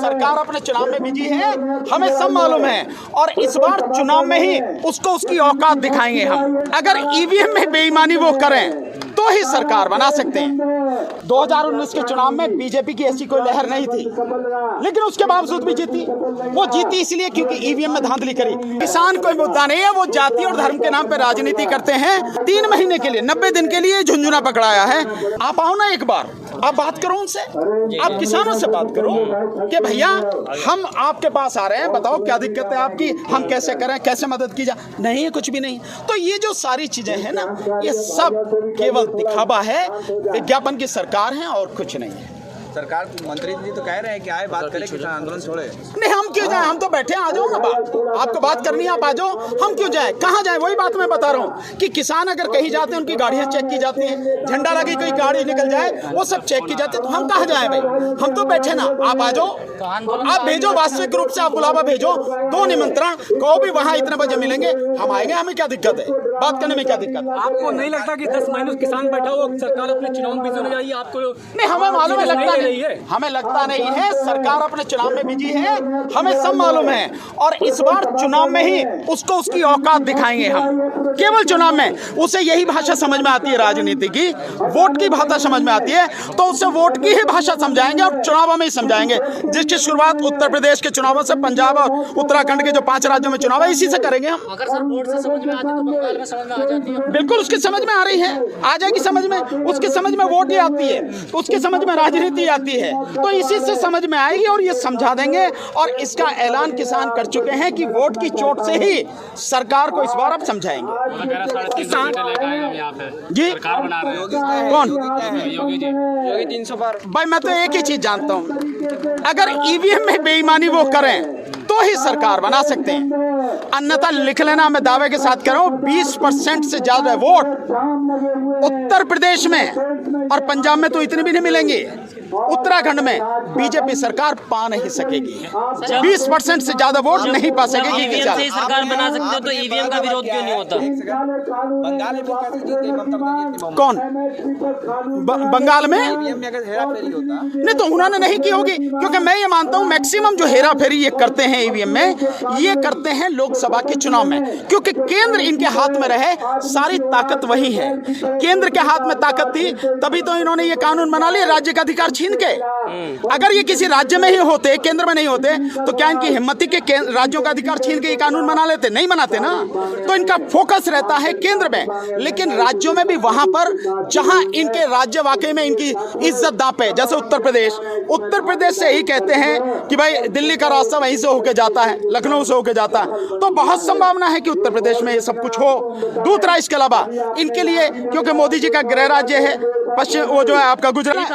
सरकार अपने चुनाव में बिजी है, हमें सब मालूम है, और इस बार चुनाव में ही उसको उसकी औकात दिखाएंगे हम। अगर ईवीएम में बेईमानी वो करें तो ही सरकार बना सकते हैं। 2019 के चुनाव में बीजेपी की ऐसी कोई लहर नहीं थी, लेकिन उसके बावजूद भी जीती। वो जीती इसलिए क्योंकि ईवीएम में धांधली करी। किसान कोई मुद्दा नहीं है, वो जाति और धर्म के नाम पे राजनीति करते हैं। 3 महीने के लिए, 90 दिन के लिए झुंझुना पकड़ाया है। आप आओ ना एक बार, आप बात करो उनसे, आप किसानों से बात करो कि भैया हम आपके पास आ रहे हैं, बताओ क्या दिक्कत है आपकी, हम कैसे करें, कैसे मदद की जाए। नहीं है, कुछ भी नहीं। तो ये जो सारी चीजें हैं ना, ये सब केवल दिखावा है, विज्ञापन की सरकार है और कुछ नहीं है। सरकार मंत्री जी तो कह रहे हैं कि आए बात करें, किसान आंदोलन छोड़े। नहीं, हम क्यों जाए, हम तो बैठे हैं, आ जाओ ना बात, आपको बात करनी है आप आ जाओ, हम क्यों जाए, कहाँ जाए। वही बात मैं बता रहा हूँ कि किसान अगर कहीं जाते हैं उनकी गाड़ियाँ चेक की जाती हैं, झंडा लगी कोई गाड़ी निकल जाए वो सब चेक की जाती है, तो हम कहाँ जाए भाई, हम तो बैठे ना। आप आ जाओ, आप भेजो, वास्तविक रूप से आप बुलावा भेजो, 2 निमंत्रण कहो भी वहाँ इतने बजे मिलेंगे, हम आएंगे, हमें क्या दिक्कत है, बात करने में क्या दिक्कत है। आपको नहीं लगता कि 10 महीने किसान बैठा हो, सरकार अपने चुनाव में बिजी होने जाइए? आपको नहीं, हमें मालूम है, लगता नहीं है, हमें लगता नहीं है, सरकार अपने चुनाव में बिजी है, हमें सब मालूम है, और इस बार चुनाव में ही उसको उसकी औकात दिखाएंगे हम। केवल चुनाव में उसे यही भाषा समझ में आती है, राजनीति की वोट की भाषा समझ में आती है, तो उसे वोट की ही भाषा समझाएंगे और चुनाव में ही समझाएंगे। जिसकी शुरुआत उत्तर प्रदेश के चुनावों से, पंजाब और उत्तराखंड के जो 5 राज्यों में चुनाव है, इसी से करेंगे हम। अगर सर वोट से समझ में आती है तो बंगाल में समझ में आ जाती है। बिल्कुल, उसकी समझ में आ रही है, आ जाएगी समझ में, उसकी समझ में वोट ही आती है, उसकी समझ में राजनीति आती है, तो इसी से समझ में आएगी और ये समझा देंगे। और इसका ऐलान किसान कर चुके हैं कि वोट की चोट से ही सरकार को इस बार अब समझाएंगे। किसान जी कौन, योगी 300 बार। भाई मैं तो एक ही चीज जानता हूँ, अगर ईवीएम में बेईमानी वो करें तो ही सरकार बना सकते हैं, अन्यथा लिख लेना, मैं दावे के साथ कह रहा हूँ 20% से ज्यादा वोट उत्तर प्रदेश में और पंजाब में तो इतने भी नहीं मिलेंगे, उत्तराखंड में बीजेपी सरकार पा नहीं सकेगी। 20% से ज्यादा वोट नहीं पा सकेगी। ईवीएम से ही सरकार बना सकते हो तो ईवीएम का विरोध क्यों नहीं होता? बंगाल में कौन, बंगाल में अगर हेरा फेरी होता नहीं तो उन्होंने नहीं की होगी, क्योंकि मैं ये मानता हूं मैक्सिमम जो हेरा फेरी ये करते हैं ईवीएम में, ये करते हैं लोकसभा के चुनाव में, क्योंकि केंद्र इनके हाथ में रहे, सारी ताकत वही है। केंद्र के हाथ में ताकत थी तभी तो इन्होंने ये कानून बना लिया राज्य का अधिकार छीन के। अगर ये किसी राज्य में ही होते, केंद्र में नहीं होते, तो क्या इनकी हिम्मत थी कि राज्यों का अधिकार छीन के ये कानून बना लेते? नहीं बनाते ना। तो इनका फोकस रहता है केंद्र में, लेकिन राज्यों में भी वहां पर जहां इनके राज्य वाकई में इनकी इज्जत दांव पे, जैसे उत्तर प्रदेश से ही कहते हैं कि भाई दिल्ली का रास्ता वहीं से होके जाता है, लखनऊ से होके जाता है, तो बहुत संभावना है कि उत्तर प्रदेश में ये सब कुछ हो। दूसरा, इसके अलावा इनके लिए, क्योंकि मोदी जी का गृह राज्य है पश्चिम, वो जो है आपका गुजरात,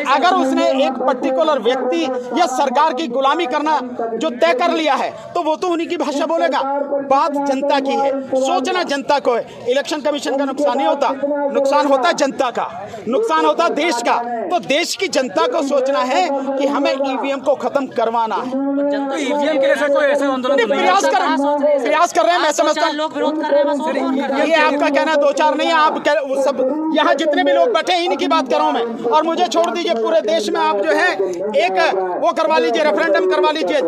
अगर उसने एक पर्टिकुलर व्यक्ति या सरकार की गुलामी करना जो तय कर लिया है, तो वो तो उन्हीं की भाषा बोलेगा। बात जनता की है, सोचना जनता को है। इलेक्शन कमीशन का नुकसान नहीं होता, नुकसान होता जनता का, नुकसान होता देश का। तो देश की जनता को सोचना है कि हमें ईवीएम को खत्म करवाना है। तो ईवीएम के लिए सर कोई ऐसा आंदोलन प्रयास कर रहे हैं, मैं समझता हूँ लोग विरोध कर रहे हैं। ये आपका कहना है 2-4 नहीं है, आप सब यहाँ जितने भी लोग बैठे हैं इन्हीं की बात कर रहा हूँ मैं। और मुझे छोड़ दीजिए, पूरे देश में आप जो है एक वो करवा लीजिए, रेफरेंडम करवा लीजिए,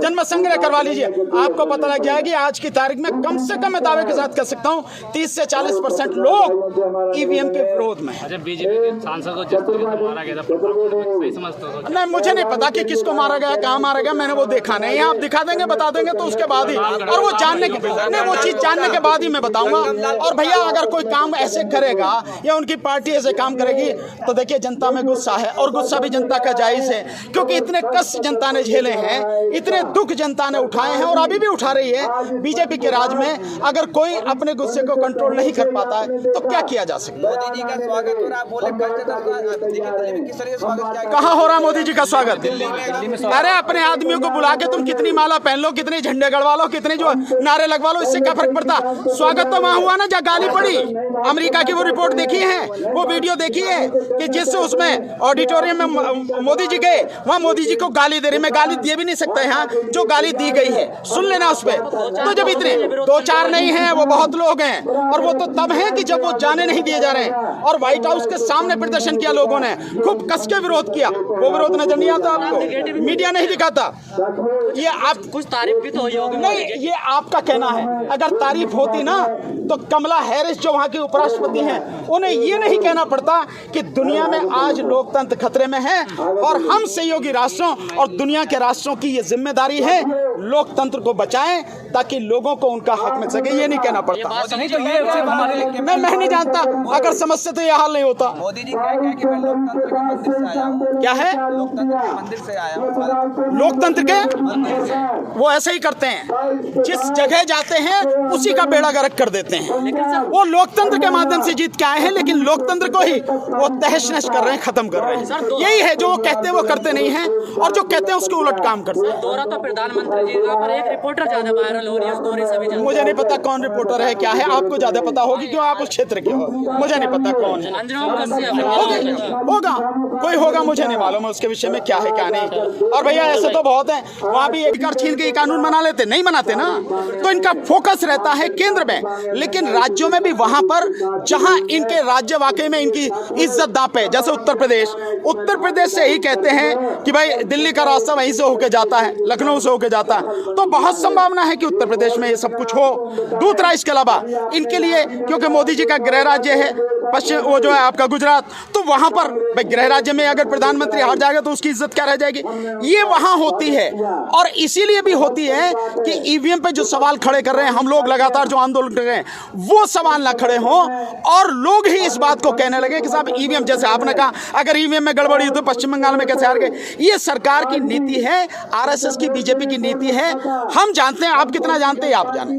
जन्म संग्रह करवा लीजिए, आपको पता लग जाएगी आज की तारीख में कम से कम मैं दावे के साथ कह सकता हूँ 30 से 40% लोग ईवीएम के विरोध में है। बीजेपी के सांसद को जिस तरीके से मारा गया था, सही समझते हो? नहीं, मुझे नहीं पता कि किसको मारा गया, कहाँ मारा गया, मैंने वो देखा नहीं है। आप दिखा देंगे, बता देंगे तो उसके बाद ही, और वो जानने के नहीं, वो चीज जानने के बाद ही मैं बताऊंगा। और भैया अगर कोई काम ऐसे करेगा या उनकी पार्टी ऐसे काम करेगी तो देखिए जनता में गुस्सा है, और गुस्सा भी जनता का जायज है, क्योंकि इतने कष्ट जनता ने झेले हैं, इतने दुख जनता ने उठाए हैं और अभी भी उठा रही है। बीजेपी के राज में अगर कोई अपने गुस्से को कंट्रोल नहीं कर पाता है तो क्या किया जा सकता है? मोदी जी का स्वागत हो रहा, बोले किस तरह से स्वागत किया? कहाँ हो रहा मोदी जी का स्वागत? अरे अपने आदमियों को बुला के तुम कितनी माला पहन लो, कितने झंडे गड़वा लो, कितने जो नारे लगवा लो, इससे क्या फर्क पड़ता? स्वागत तो वहां हुआ ना जहाँ गाली पड़ी। अमेरिका की वो रिपोर्ट देखी है, वो वीडियो देखी है कि जिससे उसमें ऑडिटोरियम में मोदी जी गए, वहाँ मोदी जी को गाली दे रही। मैं गाली दे भी नहीं सकता यहाँ, जो गाली दी गई है सुन लेना उस पर। तो जब इतने 2-4 नहीं हैं, वो बहुत लोग हैं, और वो तो तब हैं कि जब वो जाने नहीं दिए जा रहे हैं। और व्हाइट हाउस के सामने प्रदर्शन किया लोगों ने, खूब कस के विरोध किया। वो विरोध नजर नहीं आता आपको, मीडिया नहीं दिखाता। ये आप कुछ तारीफ भी तो हुई होगी नहीं, ये आपका कहना है। अगर तारीफ होती ना तो कमला हैरिस जो वहाँ की उपराष्ट्रपति हैं, उन्हें ये नहीं कहना पड़ता कि दुनिया में आज लोकतंत्र खतरे में है और हम सहयोगी राष्ट्रों और दुनिया के राष्ट्रों की ये जिम्मेदारी है लोकतंत्र को बचाएं ताकि लोगों को उनका हक मिल सके। ये नहीं कहना पड़ता। नहीं तो ये सिर्फ हमारे लिए मैं नहीं जानता, अगर समझते तो ये हाल नहीं होता। मोदी जी क्या कि मैं लोकतंत्र के मंदिर से आया हूँ। क्या है? लोकतंत्र के मंदिर से आया हूँ। लोकतंत्र के वो ऐसे ही करते हैं, जिस जगह जाते हैं उसी का बेड़ा गर्क कर देते हैं। वो लोकतंत्र के माध्यम से जीत के आए हैं, लेकिन लोकतंत्र को ही वो तहस नहस कर रहे हैं, खत्म कर रहे हैं। यही है, जो वो कहते हैं वो करते नहीं हैं, और जो कहते हैं उसके उलट काम करते हैं। दौरा तो प्रधानमंत्री जी का, पर एक रिपोर्टर ज्यादा वायरल हो रही है उस दौरे से भी। मुझे नहीं पता कौन रिपोर्टर है, क्या है, आपको ज्यादा पता होगी क्यों आप उस क्षेत्र के हो। मुझे नहीं पता कौन है, होगा कोई होगा, मुझे नहीं मालूम है उसके विषय में क्या है क्या नहीं। और भैया ऐसे तो बहुत है, वहाँ भी एक कर छीन के कानून बना लेते, नहीं बनाते ना। तो इनका फोकस रहता है केंद्र में, लेकिन राज्यों में भी वहां पर जहां इनके राज्य वाकई में इनकी इज्जत दांव पे, जैसे उत्तर प्रदेश से ही कहते हैं कि भाई दिल्ली का रास्ता वहीं से होके जाता है, लखनऊ से होके जाता है, तो बहुत संभावना है कि उत्तर प्रदेश में ये सब कुछ हो। दूसरा, इसके अलावा इनके लिए, क्योंकि मोदी जी का गृह राज्य है पश्चिम, वो जो है आपका गुजरात, तो वहां पर भाई गृह राज्य में अगर प्रधानमंत्री हार जाएगा तो उसकी इज्जत क्या रह जाएगी। ये वहां होती है, और इसीलिए भी होती है कि ईवीएम पे जो सवाल खड़े कर रहे हैं हम लोग, लगातार जो आंदोलन कर रहे हैं, वो सवाल ना खड़े हों और लोग ही इस बात को कहने लगे कि साहब ईवीएम, जैसे आपने कहा अगर ईवीएम में गड़बड़ी हो तो पश्चिम बंगाल में कैसे हार गए। ये सरकार की नीति है, आरएसएस की, बीजेपी की नीति है। हम जानते हैं, आप कितना जानते हैं आप जाने।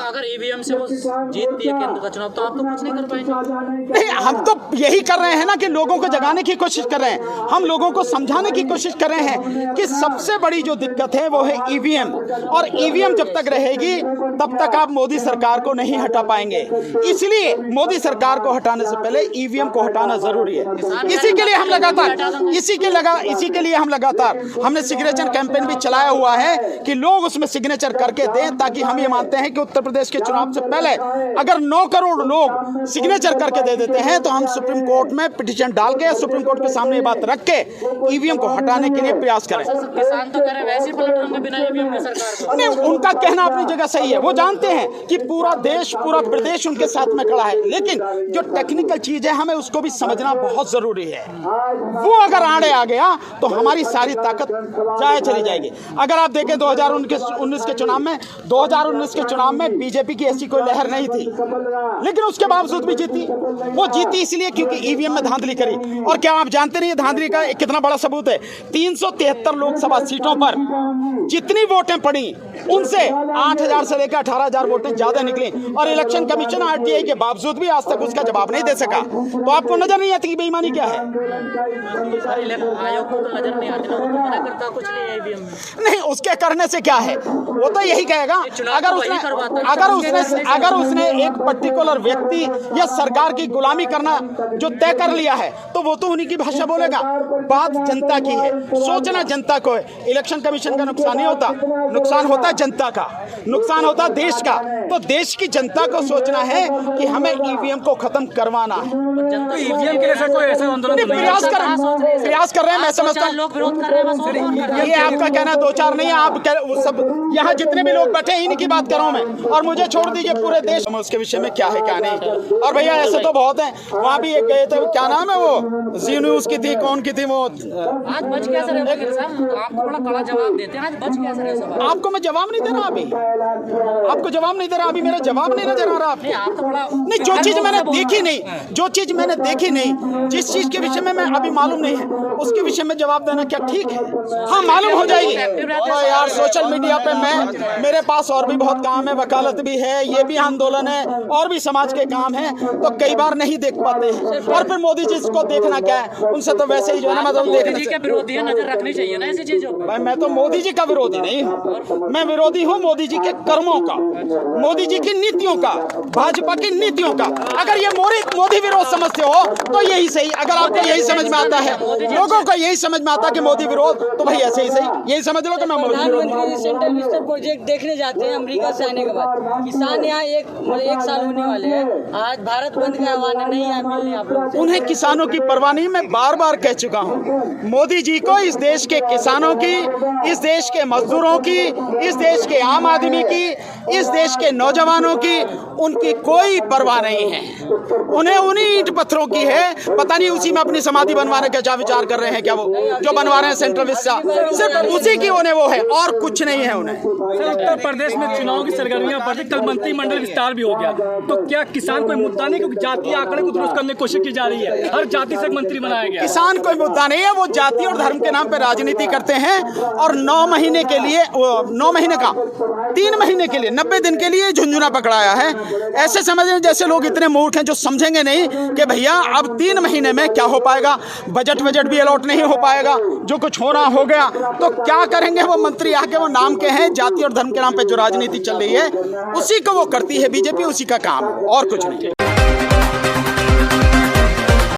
अगर ईवीएम से वो जीतती है केंद्र का चुनाव तो आप तो कुछ नहीं कर पाएंगे। नहीं, हम तो यही कर रहे हैं ना कि लोगों को जगाने की कोशिश कर रहे हैं, हम लोगों को समझाने की कोशिश कर रहे हैं कि सबसे बड़ी जो दिक्कत है वो है ईवीएम, और ईवीएम जब तक रहेगी तब तक आप मोदी सरकार को नहीं हटा पाएंगे। इसलिए मोदी सरकार को हटाने से पहले ईवीएम को हटाना जरूरी है। इसी के लिए हम लगातार हमने सिग्नेचर कैंपेन भी चलाया हुआ है कि लोग उसमें सिग्नेचर करके दें, ताकि हम ये मानते हैं कि उत्तर प्रदेश के चुनाव से पहले अगर 9 करोड़ लोग सिग्नेचर करके दे देते हैं तो हम सुप्रीम कोर्ट में पिटीशन डाल के, सुप्रीम कोर्ट के सामने ये बात रख के ईवीएम को हटाने के लिए प्रयास करें। किसान तो कह रहे हैं वैसे पलट होंगे बिना ईवीएम के सरकार को। नहीं, उनका कहना अपनी जगह सही है, वो जानते हैं कि पूरा देश, पूरा प्रदेश उनके साथ में खड़ा है, लेकिन जो टेक्निकल चीज है हमें उसको भी समझना बहुत जरूरी है। वो अगर आड़े आ गया तो हमारी सारी ताकत जाए चली जाएगी। अगर आप देखें 2019 के चुनाव में, 2019 के चुनाव में बीजेपी की ऐसी कोई लहर नहीं थी, लेकिन उसके बावजूद भी जीती। वो जीती इसलिए क्योंकि ईवीएम में धांधली करी। और क्या आप जानते नहीं धांधली का कितना बड़ा सबूत है? 373 लोकसभा सीटों पर जितनी वोटें पड़ी उनसे 8,000 से लेकर 18,000 वोटें ज्यादा निकली, और इलेक्शन कमीशन आरटीआई के बावजूद भी आज तक उसका जवाब नहीं दे सका। तो आपको नजर नहीं आती कि बेईमानी क्या है? आयोग को तो नजर नहीं आती ना, वो तो मना करता कुछ नहीं है ईवीएम में। नहीं, उसके करने से क्या है, वो तो यही कहेगा अगर उसने एक पर्टिकुलर व्यक्ति या सरकार की गुलामी करना जो तय कर लिया है तो वो तो उन्हीं की भाषा बोलेगा। बात जनता की है, सोचना जनता को है। इलेक्शन कमीशन का नुकसान नहीं होता, नुकसान होता जनता का, नुकसान होता देश का। तो देश की जनता को सोचना है कि हमें ईवीएम को खत्म करवाना है। तो ईवीएम के लिए सर कोई ऐसा आंदोलन प्रयास कर रहे हैं, मैं समझता हूँ लोग विरोध कर रहे हैं। ये आपका कहना 2-4 नहीं है, आप सब यहाँ जितने भी लोग बैठे हैं इन्हीं की बात कर रहा हूँ मैं। और मुझे छोड़ दीजिए पूरे देश में उसके विषय में क्या है क्या नहीं। और भैया ऐसे तो बहुत हैं, वहाँ भी एक गए थे, क्या नाम है वो, जी न्यूज़ की थी, कौन की थी वो, आज बच कैसे रहे आप तो बड़ा कड़ा जवाब देते हैं, आज बच कैसे रहे सब? आपको मैं जवाब नहीं दे रहा अभी, आपको जवाब नहीं दे रहा अभी, मेरा जवाब नहीं नजर आ रहा आपको। आप तो बड़ा नहीं, जो चीज मैंने देखी नहीं, जिस चीज के विषय में मैं अभी मालूम नहीं है उसके विषय में जवाब देना क्या ठीक है? हाँ, मालूम हो जाएगी। यार यार सोशल मीडिया पे मेरे पास और भी बहुत काम है, वकालत भी है, ये भी आंदोलन है और भी समाज के काम है, तो कई बार नहीं देख पाते हैं। और फिर मोदी जी को देखना क्या है, उनसे तो वैसे ही जो है ना मतलब मोदी देखना जी के विरोधी है, नजर रखनी चाहिए ना ऐसी चीजों पर। भाई मैं तो मोदी जी का विरोधी नहीं हूँ, मैं विरोधी हूँ मोदी जी के कर्मों का, मोदी जी की नीतियों का, भाजपा की नीतियों का। अगर ये मोदी विरोध समझते हो तो यही सही, अगर आपको यही समझ में आता है, लोगों को यही समझ में आता है कि मोदी विरोध, तो भाई ऐसे ही सही, यही समझ लो कि मैं मोदी विरोध। प्रधानमंत्री सेंट्रल विस्तार प्रोजेक्ट देखने जाते हैं अमेरिका से आने के बाद, किसान यहाँ एक साल होने वाले हैं, आज भारत बंद का आह्वान नहीं है मिलने आप लोग। उन्हें किसानों की परवाह नहीं, मैं बार बार कह चुका हूँ। मोदी जी को इस देश के किसानों की, इस देश के मजदूरों की, इस देश के आम आदमी की, इस देश के नौजवानों की, उनकी कोई परवाह नहीं है। उन्हें उन्हीं ईंट पत्थरों की है, पता नहीं उसी में अपनी समाधि बनवाने का क्या विचार कर रहे हैं, क्या वो जो बनवा रहे हैं सेंट्रल विस्टा, सिर्फ उसी की उन्हें वो है और कुछ नहीं है उन्हें। सर उत्तर प्रदेश में चुनाव की सरगर्मियां बढ़ी, कल मंत्रिमंडल विस्तार भी हो गया, तो क्या किसान कोई मुद्दा नहीं, क्योंकि जातीय आंकड़े को दुरुस्त करने की कोशिश की जा रही है, हर जाति से मंत्री बनाया गया। किसान कोई मुद्दा नहीं है, वो जाति और धर्म के नाम पे राजनीति करते हैं और 9 महीने के लिए 9 महीने का 3 महीने के लिए 90 दिन के लिए झुंझुना पकड़ाया है। ऐसे समझ रहे जैसे लोग इतने मूर्ख हैं जो समझेंगे नहीं कि भैया अब 3 महीने में क्या हो पाएगा, बजट भी अलॉट नहीं हो पाएगा, जो कुछ होना हो गया, तो क्या करेंगे वो मंत्री आके, वो नाम के हैं, जाति और धर्म के नाम पे जो राजनीति चल रही है उसी को वो करती है बीजेपी, उसी का काम और कुछ नहीं।